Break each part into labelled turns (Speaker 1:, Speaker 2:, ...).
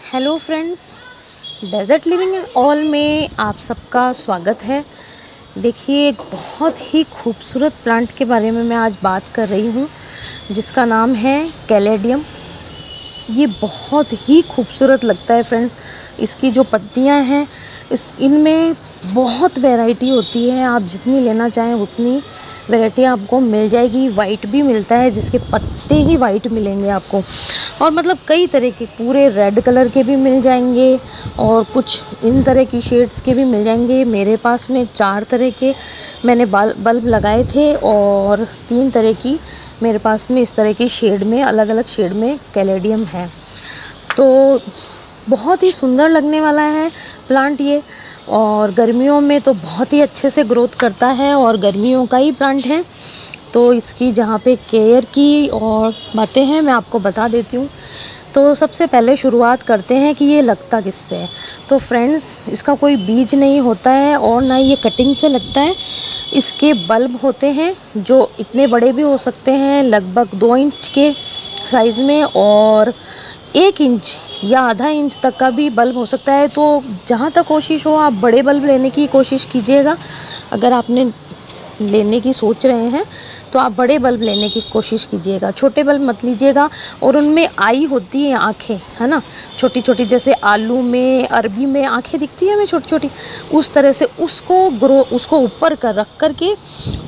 Speaker 1: Hello friends, desert living in all में आप सबका स्वागत है। देखिए, एक बहुत ही खूबसूरत प्लांट के बारे में मैं आज बात कर रही हूँ जिसका नाम है कैलेडियम। ये बहुत ही खूबसूरत लगता है फ्रेंड्स। इसकी जो पत्तियाँ हैं इनमें बहुत वैरायटी होती है, आप जितनी लेना चाहें उतनी वैरायटी आपको मिल जाएगी। वाइट भी मिलता है, जिसके पत्ते ही वाइट मिलेंगे आपको, और मतलब कई तरह के पूरे रेड कलर के भी मिल जाएंगे और कुछ इन तरह की शेड्स के भी मिल जाएंगे। मेरे पास में 4 तरह के मैंने बल्ब लगाए थे और 3 तरह की मेरे पास में इस तरह की शेड में, अलग अलग शेड में कैलेडियम है। तो बहुत ही सुंदर लगने वाला है प्लांट ये, और गर्मियों में तो बहुत ही अच्छे से ग्रोथ करता है और गर्मियों का ही प्लांट है। तो इसकी जहाँ पे केयर की और बातें हैं मैं आपको बता देती हूँ। तो सबसे पहले शुरुआत करते हैं कि ये लगता किससे है। तो फ्रेंड्स, इसका कोई बीज नहीं होता है और ना ये कटिंग से लगता है। इसके बल्ब होते हैं जो इतने बड़े भी हो सकते हैं, लगभग 2 इंच के साइज़ में, और 1 इंच या आधा इंच तक का भी बल्ब हो सकता है। तो जहाँ तक कोशिश हो आप बड़े बल्ब लेने की कोशिश कीजिएगा। अगर आपने लेने की सोच रहे हैं तो आप बड़े बल्ब लेने की कोशिश कीजिएगा, छोटे बल्ब मत लीजिएगा। और उनमें आई होती है आँखें, है ना, छोटी छोटी, जैसे आलू में, अरबी में आँखें दिखती है हमें छोटी छोटी, उस तरह से उसको ऊपर कर रख कर के,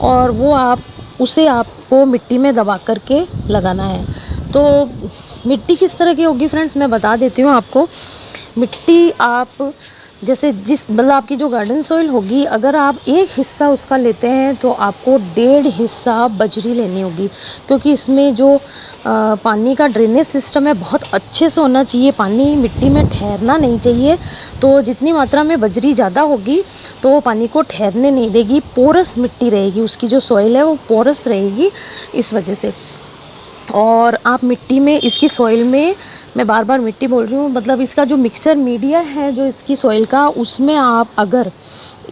Speaker 1: और वो उसे आपको मिट्टी में दबा कर के लगाना है। तो मिट्टी किस तरह की होगी फ्रेंड्स, मैं बता देती हूँ आपको। मिट्टी आप जैसे मतलब आपकी जो गार्डन सॉइल होगी, अगर आप एक हिस्सा उसका लेते हैं तो आपको 1.5 हिस्सा बजरी लेनी होगी, क्योंकि इसमें जो पानी का ड्रेनेज सिस्टम है बहुत अच्छे से होना चाहिए। पानी मिट्टी में ठहरना नहीं चाहिए। तो जितनी मात्रा में बजरी ज़्यादा होगी तो वो पानी को ठहरने नहीं देगी, पोरस मिट्टी रहेगी, उसकी जो सॉइल है वो पोरस रहेगी इस वजह से। और आप मिट्टी में, इसकी सॉइल में, मैं बार बार मिट्टी बोल रही हूँ, मतलब इसका जो मिक्सचर मीडिया है जो इसकी सॉइल का, उसमें आप अगर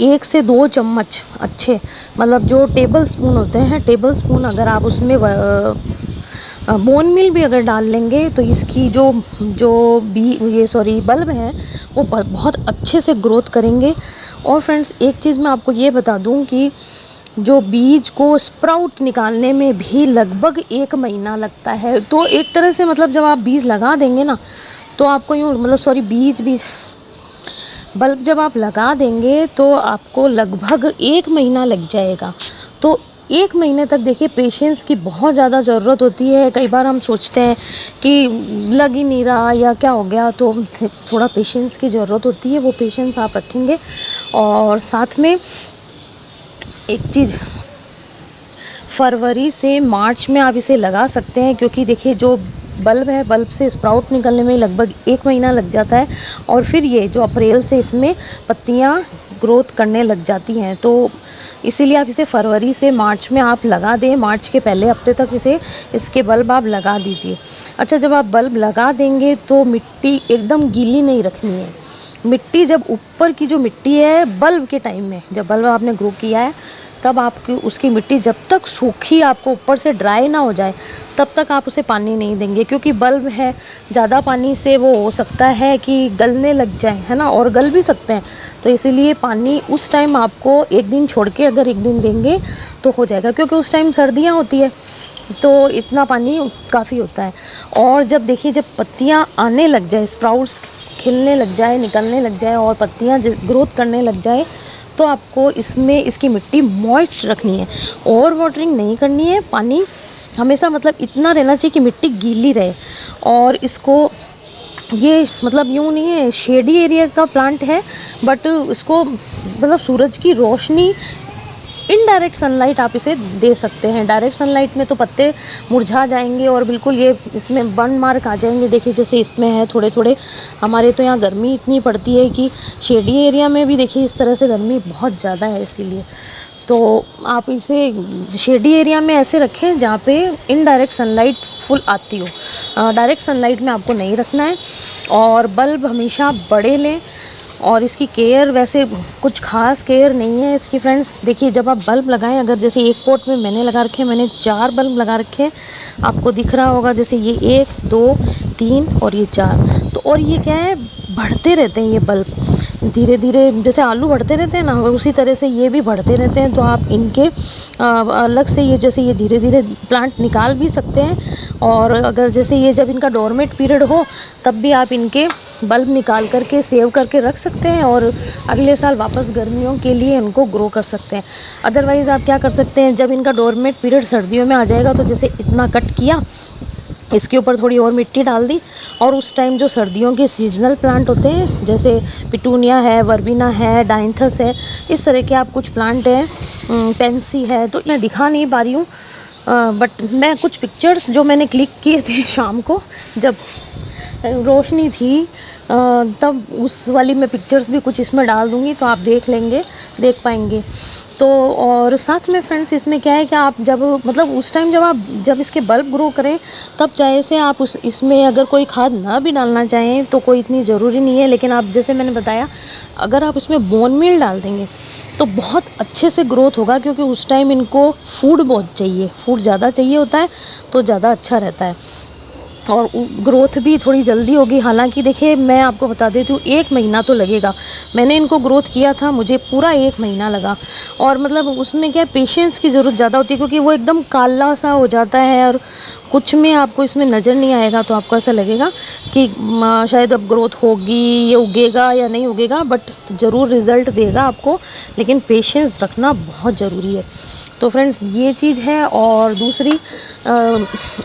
Speaker 1: 1 से 2 चम्मच अच्छे, मतलब जो टेबल स्पून होते हैं, टेबल स्पून अगर आप उसमें बोन मिल भी अगर डाल लेंगे तो इसकी बल्ब हैं वो बहुत अच्छे से ग्रोथ करेंगे। और फ्रेंड्स, एक चीज़ मैं आपको ये बता दूँ कि जो बीज को स्प्राउट निकालने में भी लगभग 1 महीना लगता है। तो एक तरह से मतलब जब आप बीज लगा देंगे ना, तो आपको बीज बल्ब जब आप लगा देंगे तो आपको लगभग 1 महीना लग जाएगा। तो 1 महीने तक देखिए पेशेंस की बहुत ज़्यादा ज़रूरत होती है। कई बार हम सोचते हैं कि लग ही नहीं रहा या क्या हो गया, तो थोड़ा पेशेंस की ज़रूरत होती है। वो पेशेंस आप रखेंगे। और साथ में एक चीज़, फरवरी से मार्च में आप इसे लगा सकते हैं, क्योंकि देखिए जो बल्ब है, बल्ब से स्प्राउट निकलने में लगभग 1 महीना लग जाता है, और फिर ये जो अप्रैल से इसमें पत्तियां ग्रोथ करने लग जाती हैं। तो इसीलिए आप इसे फरवरी से मार्च में आप लगा दें, मार्च के पहले हफ्ते तक इसके बल्ब आप लगा दीजिए। अच्छा, जब आप बल्ब लगा देंगे तो मिट्टी एकदम गीली नहीं रखनी है। मिट्टी जब ऊपर की जो मिट्टी है बल्ब के टाइम में, जब बल्ब आपने ग्रो किया है तब आपकी उसकी मिट्टी जब तक सूखी, आपको ऊपर से ड्राई ना हो जाए, तब तक आप उसे पानी नहीं देंगे, क्योंकि बल्ब है, ज़्यादा पानी से वो हो सकता है कि गलने लग जाए, है ना, और गल भी सकते हैं। तो इसीलिए पानी उस टाइम आपको 1 दिन छोड़ के अगर 1 दिन देंगे तो हो जाएगा, क्योंकि उस टाइम सर्दियाँ होती है, तो इतना पानी काफ़ी होता है। और जब देखिए, जब पत्तियाँ आने लग जाए, स्प्राउट्स खिलने लग जाए, निकलने लग जाए और पत्तियाँ ग्रोथ करने लग जाए, तो आपको इसकी मिट्टी मॉइस्ट रखनी है, ओवर वाटरिंग नहीं करनी है। पानी हमेशा मतलब इतना रहना चाहिए कि मिट्टी गीली रहे। और इसको, ये मतलब यूँ नहीं है, शेडी एरिया का प्लांट है, बट इसको मतलब सूरज की रोशनी, इनडायरेक्ट सनलाइट आप इसे दे सकते हैं। डायरेक्ट सनलाइट में तो पत्ते मुरझा जाएंगे और बिल्कुल ये इसमें बर्न मार्क आ जाएंगे। देखिए जैसे इसमें है थोड़े थोड़े। हमारे तो यहाँ गर्मी इतनी पड़ती है कि शेडी एरिया में भी देखिए इस तरह से गर्मी बहुत ज़्यादा है, इसीलिए तो आप इसे शेडी एरिया में ऐसे रखें जहाँ पे इनडायरेक्ट सनलाइट फुल आती हो। डायरेक्ट सनलाइट में आपको नहीं रखना है। और बल्ब हमेशा बड़े लें, और इसकी केयर वैसे कुछ खास केयर नहीं है इसकी फ्रेंड्स। देखिए जब आप बल्ब लगाएं, अगर जैसे एक पॉट में मैंने लगा रखे हैं, मैंने 4 बल्ब लगा रखे हैं, आपको दिख रहा होगा, जैसे ये 1 2 3 और ये 4, तो और ये क्या है, बढ़ते रहते हैं ये बल्ब धीरे धीरे, जैसे आलू बढ़ते रहते हैं ना, उसी तरह से ये भी बढ़ते रहते हैं। तो आप इनके अलग से ये जैसे ये धीरे धीरे प्लांट निकाल भी सकते हैं, और अगर जैसे ये जब इनका डोरमेट पीरियड हो तब भी आप इनके बल्ब निकाल करके सेव करके रख सकते हैं, और अगले साल वापस गर्मियों के लिए इनको ग्रो कर सकते हैं। अदरवाइज़ आप क्या कर सकते हैं, जब इनका डोरमेट पीरियड सर्दियों में आ जाएगा तो जैसे इतना कट किया, इसके ऊपर थोड़ी और मिट्टी डाल दी, और उस टाइम जो सर्दियों के सीजनल प्लांट होते हैं जैसे पिटूनिया है, वर्बिना है, डाइंथस है, इस तरह के आप कुछ प्लांट हैं, पेंसी है, तो मैं दिखा नहीं पा रही हूँ, बट मैं कुछ पिक्चर्स जो मैंने क्लिक किए थे शाम को जब रोशनी थी, तब उस वाली मैं पिक्चर्स भी कुछ इसमें डाल दूँगी, तो आप देख पाएंगे। तो और साथ में फ्रेंड्स इसमें क्या है कि आप जब मतलब उस टाइम जब इसके बल्ब ग्रो करें, तब चाहे से आप इसमें अगर कोई खाद ना भी डालना चाहें तो कोई इतनी ज़रूरी नहीं है, लेकिन आप जैसे मैंने बताया, अगर आप इसमें बोन मील डाल देंगे तो बहुत अच्छे से ग्रोथ होगा, क्योंकि उस टाइम इनको फूड बहुत चाहिए, फूड ज़्यादा चाहिए होता है, तो ज़्यादा अच्छा रहता है और ग्रोथ भी थोड़ी जल्दी होगी। हालांकि देखिए मैं आपको बता देती हूँ, 1 महीना तो लगेगा। मैंने इनको ग्रोथ किया था, मुझे पूरा 1 महीना लगा, और मतलब उसमें क्या पेशेंस की ज़रूरत ज़्यादा होती है, क्योंकि वो एकदम काला सा हो जाता है और कुछ में आपको इसमें नज़र नहीं आएगा, तो आपको ऐसा लगेगा कि शायद अब ग्रोथ होगी, ये उगेगा या नहीं उगेगा, बट ज़रूर रिज़ल्ट देगा आपको, लेकिन पेशेंस रखना बहुत ज़रूरी है। तो फ्रेंड्स ये चीज़ है। और दूसरी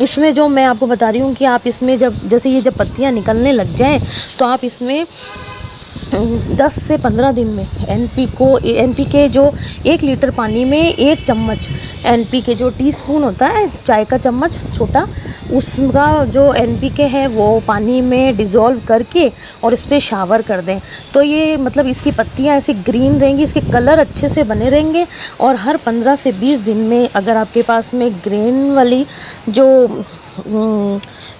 Speaker 1: इसमें जो मैं आपको बता रही हूँ कि आप इसमें जैसे ये जब पत्तियाँ निकलने लग जाएं, तो आप इसमें 10 से 15 दिन में NPK जो 1 लीटर पानी में 1 चम्मच NPK जो टीस्पून होता है, चाय का चम्मच छोटा, उसका जो NPK है वो पानी में डिज़ोल्व करके और इस पर शावर कर दें, तो ये मतलब इसकी पत्तियाँ ऐसी ग्रीन रहेंगी, इसके कलर अच्छे से बने रहेंगे। और हर 15 से 20 दिन में अगर आपके पास में ग्रेन वाली जो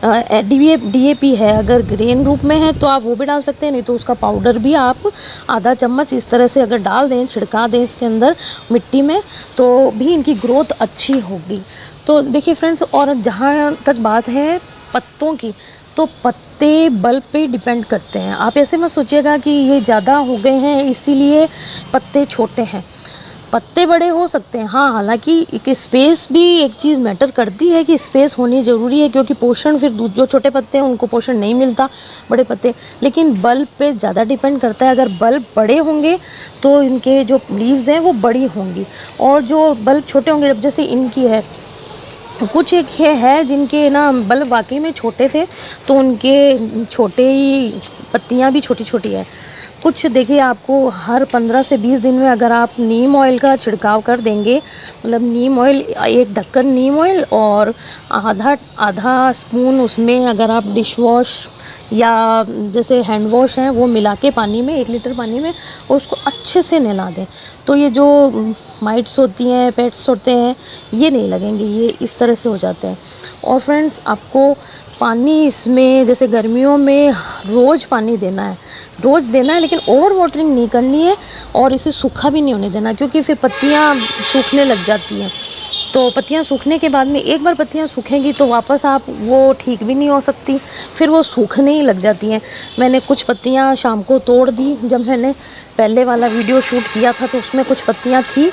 Speaker 1: DAP है, अगर ग्रेन रूप में है तो आप वो भी डाल सकते हैं, नहीं तो उसका पाउडर भी आप आधा चम्मच इस तरह से अगर डाल दें, छिड़का दें इसके अंदर मिट्टी में, तो भी इनकी ग्रोथ अच्छी होगी। तो देखिए फ्रेंड्स, और जहाँ तक बात है पत्तों की, तो पत्ते बल्ब पे डिपेंड करते हैं। आप ऐसे मत सोचिएगा कि ये ज़्यादा हो गए हैं इसीलिए पत्ते छोटे हैं, पत्ते बड़े हो सकते हैं, हाँ, हालांकि एक स्पेस भी एक चीज़ मैटर करती है कि स्पेस होनी ज़रूरी है, क्योंकि पोषण फिर जो छोटे पत्ते हैं उनको पोषण नहीं मिलता, बड़े पत्ते, लेकिन बल्ब पे ज़्यादा डिपेंड करता है। अगर बल्ब बड़े होंगे तो इनके जो लीव्स हैं वो बड़ी होंगी, और जो बल्ब छोटे होंगे, जब जैसे इनकी है, कुछ एक है जिनके ना बल्ब वाकई में छोटे थे, तो उनके छोटे ही पत्तियाँ भी छोटी छोटी है। कुछ देखिए, आपको हर 15 से 20 दिन में अगर आप नीम ऑयल का छिड़काव कर देंगे, मतलब नीम ऑयल, 1 ढक्कन नीम ऑयल और आधा स्पून उसमें अगर आप डिश वॉश या जैसे हैंड वॉश है वो मिला के पानी में, 1 लीटर पानी में, और उसको अच्छे से नहला दें, तो ये जो माइट्स होती हैं, पेट्स होते हैं, ये नहीं लगेंगे, ये इस तरह से हो जाते हैं। और फ्रेंड्स, आपको पानी इसमें जैसे गर्मियों में रोज़ पानी देना है, लेकिन ओवर वाटरिंग नहीं करनी है, और इसे सूखा भी नहीं होने देना, क्योंकि फिर पत्तियाँ सूखने लग जाती हैं। तो पत्तियाँ सूखने के बाद में, एक बार पत्तियाँ सूखेंगी तो वापस आप वो ठीक भी नहीं हो सकती, फिर वो सूखने ही लग जाती हैं। मैंने कुछ पत्तियाँ शाम को तोड़ दी, जब मैंने पहले वाला वीडियो शूट किया था तो उसमें कुछ पत्तियाँ थी,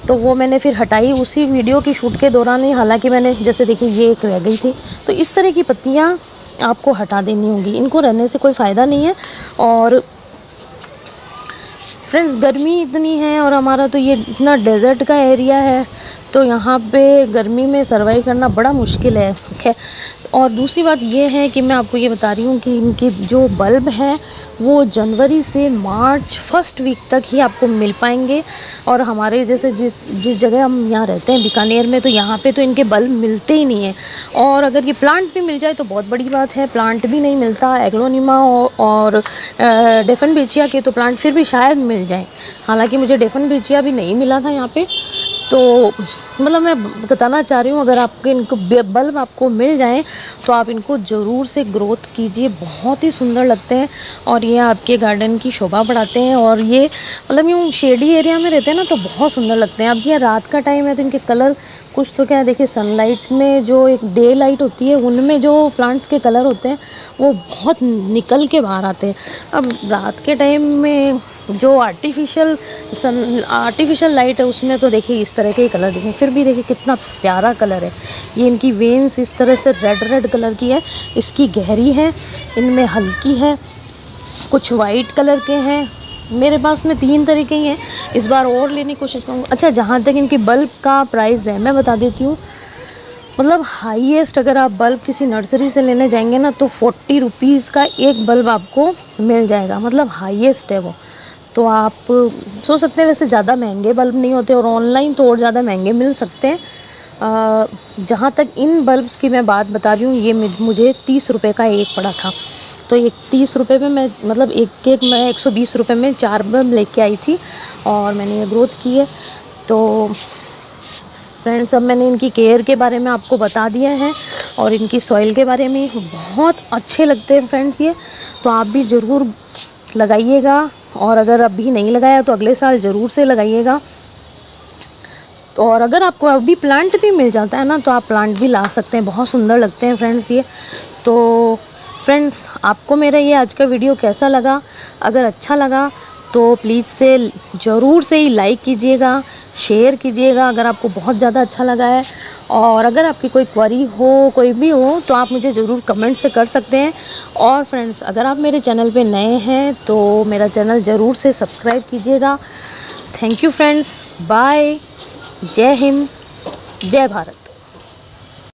Speaker 1: तो वो मैंने फिर हटाई उसी वीडियो की शूट के दौरान ही। हालांकि मैंने जैसे देखिए ये एक रह गई थी, तो इस तरह की पत्तियाँ आपको हटा देनी होगी, इनको रहने से कोई फ़ायदा नहीं है। और फ्रेंड्स, गर्मी इतनी है और हमारा तो ये इतना डेजर्ट का एरिया है, तो यहाँ पे गर्मी में सर्वाइव करना बड़ा मुश्किल है, ठीक है। और दूसरी बात ये है कि मैं आपको ये बता रही हूँ कि इनके जो बल्ब हैं वो जनवरी से मार्च फर्स्ट वीक तक ही आपको मिल पाएंगे। और हमारे जैसे जिस जगह हम यहाँ रहते हैं बीकानेर में, तो यहाँ पे तो इनके बल्ब मिलते ही नहीं हैं। और अगर ये प्लांट भी मिल जाए तो बहुत बड़ी बात है, प्लांट भी नहीं मिलता। एग्लोनिमा और डेफनबेचिया के तो प्लांट फिर भी शायद मिल जाए, हालांकि मुझे डेफनबेचिया भी नहीं मिला था यहाँ पे। तो मतलब मैं बताना चाह रही हूँ, अगर आपके इनको बल्ब आपको मिल जाएं तो आप इनको ज़रूर से ग्रोथ कीजिए, बहुत ही सुंदर लगते हैं और ये आपके गार्डन की शोभा बढ़ाते हैं। और ये मतलब यूँ शेडी एरिया में रहते हैं ना तो बहुत सुंदर लगते हैं। अब ये रात का टाइम है तो इनके कलर कुछ तो क्या है, देखिए सनलाइट में जो एक डे लाइट होती है उनमें जो प्लांट्स के कलर होते हैं वो बहुत निकल के बाहर आते हैं। अब रात के टाइम में जो आर्टिफिशियल लाइट है उसमें तो देखिए इस तरह के ही कलर दिखें, फिर भी देखिए कितना प्यारा कलर है। ये इनकी वेन्स इस तरह से रेड रेड कलर की है, इसकी गहरी है, इनमें हल्की है, कुछ वाइट कलर के हैं। मेरे पास में 3 तरीके ही हैं, इस बार और लेने की कोशिश करूँगी। अच्छा, जहाँ तक इनकी बल्ब का प्राइस है मैं बता देती हूँ, मतलब हाईएस्ट अगर आप बल्ब किसी नर्सरी से लेने जाएंगे ना तो 40 रुपीज़ का एक बल्ब आपको मिल जाएगा, मतलब हाईएस्ट है वो। तो आप सोच सकते हैं, वैसे ज़्यादा महंगे बल्ब नहीं होते और ऑनलाइन तो और ज़्यादा महंगे मिल सकते हैं। जहाँ तक इन बल्ब्स की मैं बात बता रही हूँ, ये मुझे 30 रुपये का एक पड़ा था। तो एक 30 रुपये में मैं मतलब एक मैं 120 रुपये में 4 बल्ब लेके आई थी और मैंने ये ग्रोथ की है। तो फ्रेंड्स, अब मैंने इनकी केयर के बारे में आपको बता दिया है और इनकी सॉइल के बारे में। बहुत अच्छे लगते हैं फ्रेंड्स ये, तो आप भी ज़रूर लगाइएगा और अगर अभी नहीं लगाया तो अगले साल ज़रूर से लगाइएगा। तो और अगर आपको अभी प्लांट भी मिल जाता है ना तो आप प्लांट भी ला सकते हैं, बहुत सुंदर लगते हैं फ्रेंड्स ये। तो फ्रेंड्स, आपको मेरा ये आज का वीडियो कैसा लगा? अगर अच्छा लगा तो प्लीज़ से ज़रूर से ही लाइक कीजिएगा, शेयर कीजिएगा अगर आपको बहुत ज़्यादा अच्छा लगा है। और अगर आपकी कोई क्वेरी हो, कोई भी हो, तो आप मुझे ज़रूर कमेंट से कर सकते हैं। और फ्रेंड्स, अगर आप मेरे चैनल पे नए हैं तो मेरा चैनल ज़रूर से सब्सक्राइब कीजिएगा। थैंक यू फ्रेंड्स, बाय, जय हिंद, जय भारत।